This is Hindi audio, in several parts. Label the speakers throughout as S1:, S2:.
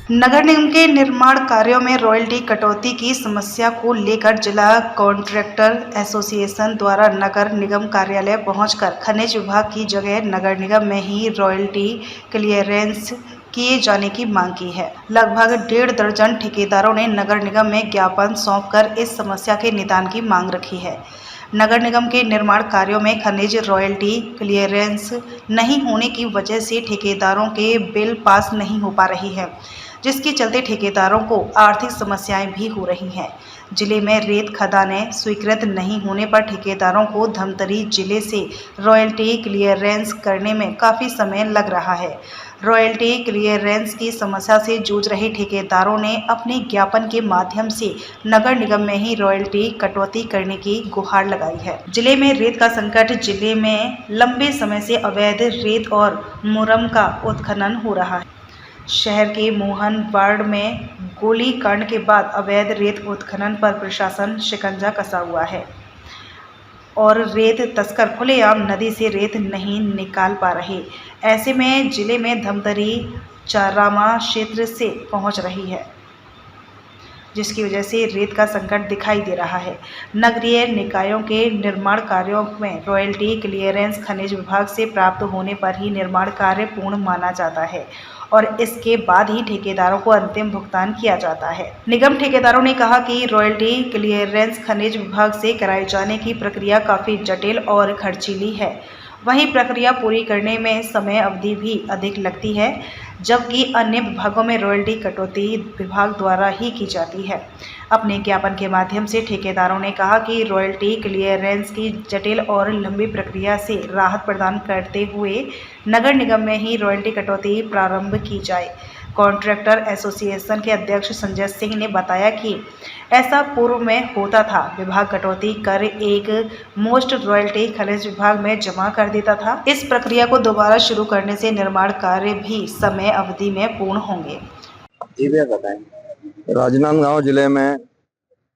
S1: नगर निगम के निर्माण कार्यों में रॉयल्टी कटौती की समस्या को लेकर जिला कॉन्ट्रैक्टर एसोसिएशन द्वारा नगर निगम कार्यालय पहुंचकर खनिज विभाग की जगह नगर निगम में ही रॉयल्टी क्लियरेंस किए जाने की मांग की है। लगभग 1.5 दर्जन ठेकेदारों ने नगर निगम में ज्ञापन सौंपकर इस समस्या के निदान की मांग रखी है। नगर निगम के निर्माण कार्यों में खनिज रॉयल्टी क्लियरेंस नहीं होने की वजह से ठेकेदारों के बिल पास नहीं हो पा रही है, जिसके चलते ठेकेदारों को आर्थिक समस्याएं भी हो रही हैं। जिले में रेत खदानें स्वीकृत नहीं होने पर ठेकेदारों को धमतरी जिले से रॉयल्टी क्लियरेंस करने में काफ़ी समय लग रहा है। रॉयल्टी क्लियरेंस की समस्या से जूझ रहे ठेकेदारों ने अपने ज्ञापन के माध्यम से नगर निगम में ही रॉयल्टी कटौती करने की गुहार लगाई है। जिले में रेत का संकट। जिले में लंबे समय से अवैध रेत और मुरम का उत्खनन हो रहा है। शहर के मोहन वार्ड में गोलीकांड के बाद अवैध रेत उत्खनन पर प्रशासन शिकंजा कसा हुआ है और रेत तस्कर खुलेआम नदी से रेत नहीं निकाल पा रहे। ऐसे में जिले में धमतरी चारामा क्षेत्र से पहुंच रही है, जिसकी वजह से रेत का संकट दिखाई दे रहा है। नगरीय निकायों के निर्माण कार्यों में रॉयल्टी क्लियरेंस खनिज विभाग से प्राप्त होने पर ही निर्माण कार्य पूर्ण माना जाता है और इसके बाद ही ठेकेदारों को अंतिम भुगतान किया जाता है। निगम ठेकेदारों ने कहा कि रॉयल्टी क्लियरेंस खनिज विभाग से कराए जाने की प्रक्रिया काफ़ी जटिल और खर्चीली है। वहीं प्रक्रिया पूरी करने में समय अवधि भी अधिक लगती है, जबकि अन्य विभागों में रॉयल्टी कटौती विभाग द्वारा ही की जाती है। अपने ज्ञापन के माध्यम से ठेकेदारों ने कहा कि रॉयल्टी क्लियरेंस की जटिल और लंबी प्रक्रिया से राहत प्रदान करते हुए नगर निगम में ही रॉयल्टी कटौती प्रारंभ की जाए। कॉन्ट्रैक्टर एसोसिएशन के अध्यक्ष संजय सिंह ने बताया कि ऐसा पूर्व में होता था। विभाग कटौती कर एक मोस्ट रॉयल्टी खनिज विभाग में जमा कर देता था। इस प्रक्रिया को दोबारा शुरू करने से निर्माण कार्य भी समय अवधि में पूर्ण होंगे।
S2: जी भैया बताएं। राजनांदगांव जिले में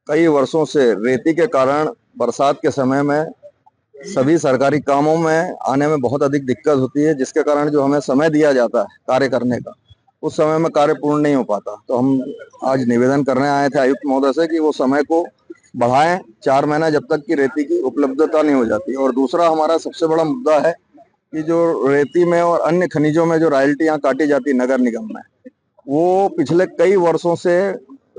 S2: कई वर्षों से रेती के कारण बरसात के समय में सभी सरकारी कामों में आने में बहुत अधिक दिक्कत होती है, जिसके कारण जो हमें समय दिया जाता है कार्य करने का, उस समय में कार्य पूर्ण नहीं हो पाता। तो हम आज निवेदन करने आए थे आयुक्त महोदय से कि वो समय को बढ़ाएं 4 महीना, जब तक कि रेती की उपलब्धता नहीं हो जाती। और दूसरा हमारा सबसे बड़ा मुद्दा है कि जो रेती में और अन्य खनिजों में जो रॉयल्टियां काटी जाती है नगर निगम में, वो पिछले कई वर्षों से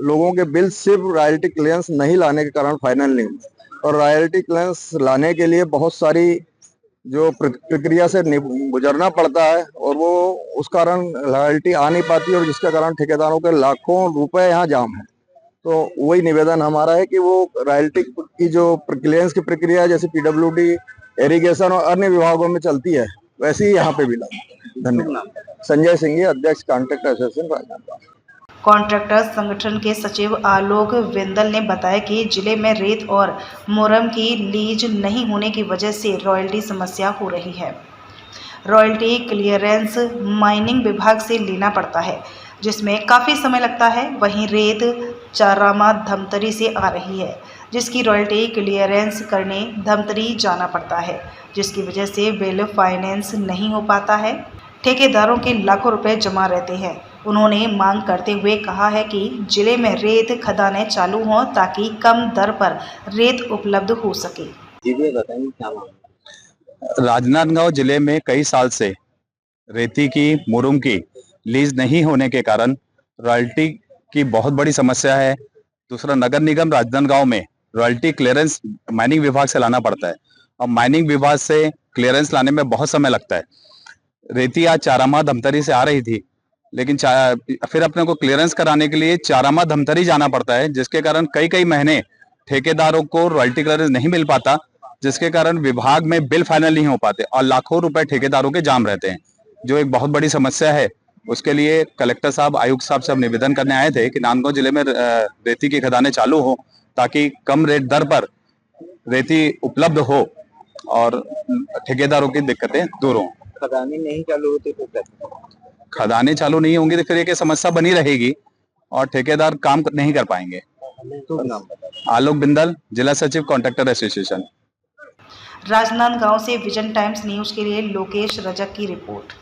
S2: लोगों के बिल सिर्फ रॉयल्टी क्लियरेंस नहीं लाने के कारण फाइनल नहीं हुए। और रॉयल्टी क्लियरेंस लाने के लिए बहुत सारी जो प्रक्रिया से गुजरना पड़ता है और वो उस कारण रॉयल्टी आ नहीं पाती, और जिसके कारण ठेकेदारों के लाखों रुपए यहाँ जाम है। तो वही निवेदन हमारा है कि वो रॉयल्टी की जो क्लियरेंस की प्रक्रिया जैसे पीडब्ल्यूडी, इरिगेशन और अन्य विभागों में चलती है, वैसे ही यहाँ पे भी लागू। धन्यवाद। संजय सिंह, अध्यक्ष कॉन्ट्रैक्टर एसोसिएशन राजनांदगांव।
S1: कॉन्ट्रैक्टर संगठन के सचिव आलोक विंदल ने बताया कि जिले में रेत और मुरम की लीज नहीं होने की वजह से रॉयल्टी समस्या हो रही है। रॉयल्टी क्लियरेंस माइनिंग विभाग से लेना पड़ता है, जिसमें काफ़ी समय लगता है। वहीं रेत चारामा धमतरी से आ रही है, जिसकी रॉयल्टी क्लियरेंस करने धमतरी जाना पड़ता है, जिसकी वजह से बिल फाइनेंस नहीं हो पाता है। ठेकेदारों के लाखों रुपए जमा रहते हैं। उन्होंने मांग करते हुए कहा है कि जिले में रेत खदानें चालू हों ताकि कम दर पर रेत उपलब्ध हो सके।
S2: जी भैया बताएंगे क्या मांग?
S3: राजनांदगांव जिले में कई साल से रेती की, मुरुम की लीज नहीं होने के कारण रॉयल्टी की बहुत बड़ी समस्या है। दूसरा, नगर निगम राजनांदगांव में रॉयल्टी क्लियरेंस माइनिंग विभाग से लाना पड़ता है और माइनिंग विभाग से क्लियरेंस लाने में बहुत समय लगता है। रेती आज चारामा धमतरी से आ रही थी, लेकिन फिर अपने को क्लियरेंस कराने के लिए चारामा धमतरी जाना पड़ता है, जिसके कारण कई महीने ठेकेदारों को रॉयल्टी क्लियरेंस नहीं मिल पाता, जिसके कारण विभाग में बिल फाइनल नहीं हो पाते और लाखों रुपए ठेकेदारों के जाम रहते हैं, जो एक बहुत बड़ी समस्या है। उसके लिए कलेक्टर साहब, आयुक्त साहब से हम निवेदन करने आए थे कि नांदगांव जिले में रेती की खदानें चालू हो ताकि कम रेट दर पर रेती उपलब्ध हो और ठेकेदारों की दिक्कतें दूर हों।
S2: खदानें नहीं चालू होती तो क्या?
S3: खदानें चालू नहीं होंगी तो फिर एक समस्या बनी रहेगी और ठेकेदार काम नहीं कर पाएंगे। आलोक बिंदल, जिला सचिव कॉन्ट्रैक्टर एसोसिएशन।
S1: राजनांदगांव से विजन टाइम्स न्यूज के लिए लोकेश रजक की रिपोर्ट।